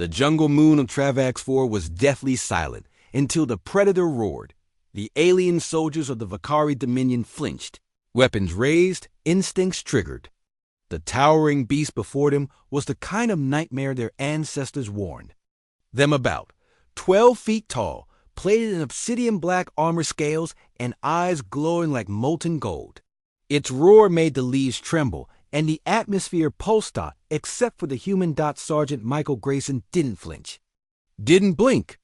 The jungle moon of Travax 4 was deathly silent until the predator roared. The alien soldiers of the Vakari Dominion flinched, weapons raised, instincts triggered. The towering beast before them was the kind of nightmare their ancestors warned them about. 12 feet tall, plated in obsidian black armor scales and eyes glowing like molten gold. Its roar made the leaves tremble, and the atmosphere pulsed out, except for the human. Sergeant Michael Grayson didn't flinch. Didn't blink.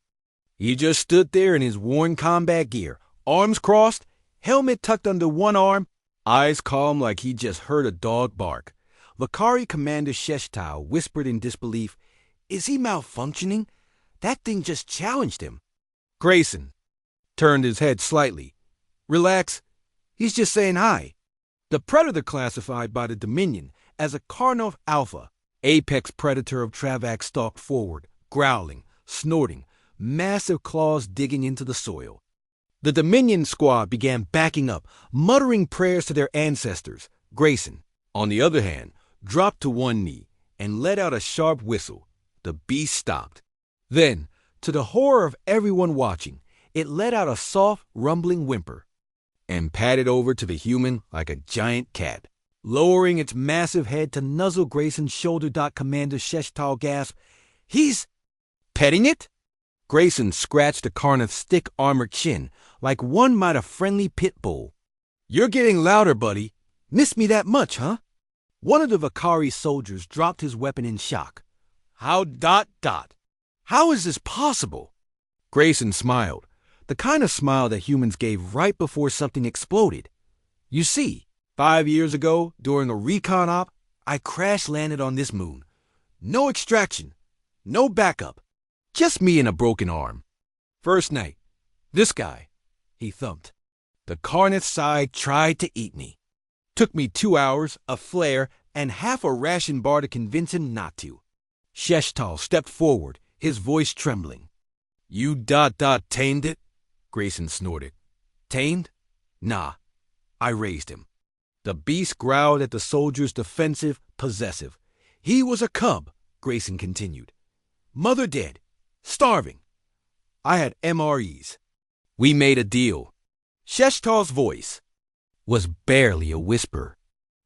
He just stood there in his worn combat gear, arms crossed, helmet tucked under one arm, eyes calm like he just heard a dog bark. Vakari Commander Sheshtal whispered in disbelief, "Is he malfunctioning? That thing just challenged him." Grayson turned his head slightly. "Relax. He's just saying hi." The predator classified by the Dominion as a Karnoth Alpha, apex predator of Travax stalked forward, growling, snorting, massive claws digging into the soil. The Dominion squad began backing up, muttering prayers to their ancestors. Grayson, on the other hand, dropped to one knee and let out a sharp whistle. The beast stopped. Then, to the horror of everyone watching, it let out a soft, rumbling whimper and padded over to the human like a giant cat, lowering its massive head to nuzzle Grayson's shoulder. Commander Sheshtal gasped, "He's petting it?" Grayson scratched the Karnoth's thick armored chin like one might a friendly pit bull. "You're getting louder, buddy. Missed me that much, huh?" One of the Vakari soldiers dropped his weapon in shock. How is this possible?" Grayson smiled, the kind of smile that humans gave right before something exploded. "You see, 5 years ago, during a recon op, I crash-landed on this moon. No extraction, no backup, just me and a broken arm. First night, this guy," he thumped. "The Karnoth side tried to eat me. Took me 2 hours, a flare, and half a ration bar to convince him not to." Sheshtal stepped forward, his voice trembling. "You tamed it?" Grayson snorted. "Tamed? Nah, I raised him." The beast growled at the soldiers, defensive, possessive. "He was a cub," Grayson continued. "Mother dead, starving. I had MREs. We made a deal." Sheshtal's voice was barely a whisper.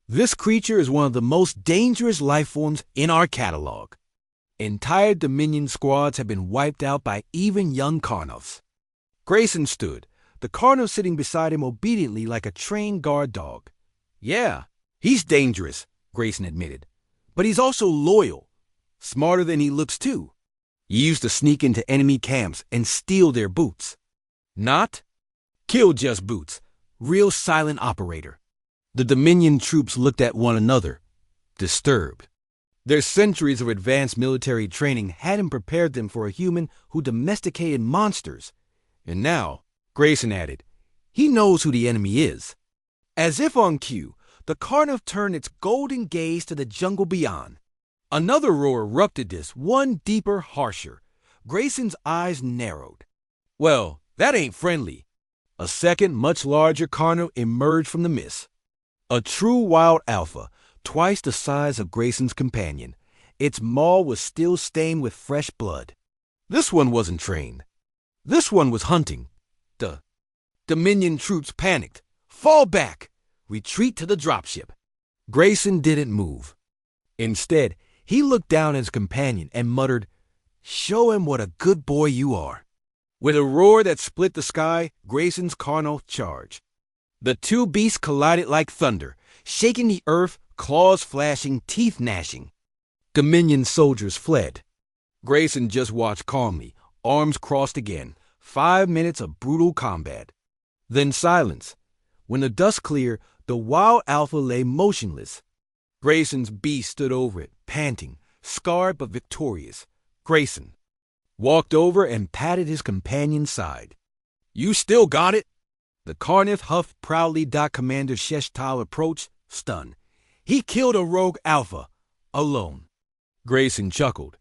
"This creature is one of the most dangerous life forms in our catalog. Entire Dominion squads have been wiped out by even young Karnoths." Grayson stood, the Karnoth sitting beside him obediently like a trained guard dog. "Yeah, he's dangerous," Grayson admitted. "But he's also loyal. Smarter than he looks, too. He used to sneak into enemy camps and steal their boots. Not kill just boots. Real silent operator." The Dominion troops looked at one another, disturbed. Their centuries of advanced military training hadn't prepared them for a human who domesticated monsters. And now, Grayson added, he knows who the enemy is. As if on cue, the Karnoth turned its golden gaze to the jungle beyond. Another roar erupted, this one deeper, harsher. Grayson's eyes narrowed. "Well, that ain't friendly." A second, much larger Karnoth emerged from the mist. A true wild alpha, twice the size of Grayson's companion. Its maw was still stained with fresh blood. This one wasn't trained. This one was hunting. The Dominion troops panicked. "Fall back! Retreat to the dropship." Grayson didn't move. Instead, he looked down at his companion and muttered, "Show him what a good boy you are." With a roar that split the sky, Grayson's Karnoth charged. The two beasts collided like thunder, shaking the earth, claws flashing, teeth gnashing. Dominion soldiers fled. Grayson just watched calmly, arms crossed again. 5 minutes of brutal combat. Then silence. When the dust cleared, the wild alpha lay motionless. Grayson's beast stood over it, panting, scarred but victorious. Grayson walked over and patted his companion's side. "You still got it?" The Karnoth huffed proudly. Commander Sheshtal approached, stunned. "He killed a rogue alpha, alone." Grayson chuckled.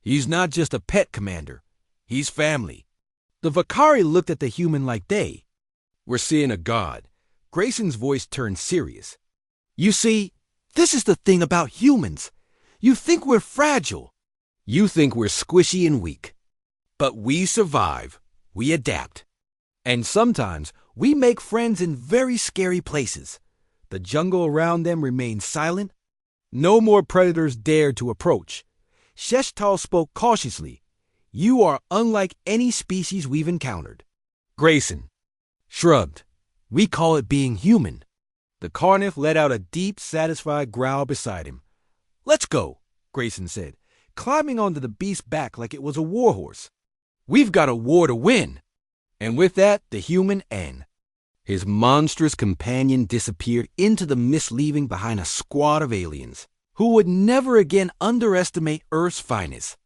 "He's not just a pet, Commander. He's family." The Vakari looked at the human like they were seeing a god. Grayson's voice turned serious. "You see, this is the thing about humans. You think we're fragile. You think we're squishy and weak. But we survive. We adapt. And sometimes we make friends in very scary places. The jungle around them remains silent. No more predators dared to approach. Sheshtal spoke cautiously. You are unlike any species we've encountered. Grayson shrugged. We call it being human. The Carnif let out a deep, satisfied growl beside him. Let's go, Grayson said, climbing onto the beast's back like it was a warhorse. We've got a war to win. And with that, the human N. His monstrous companion disappeared into the mist, leaving behind a squad of aliens who would never again underestimate Earth's finest.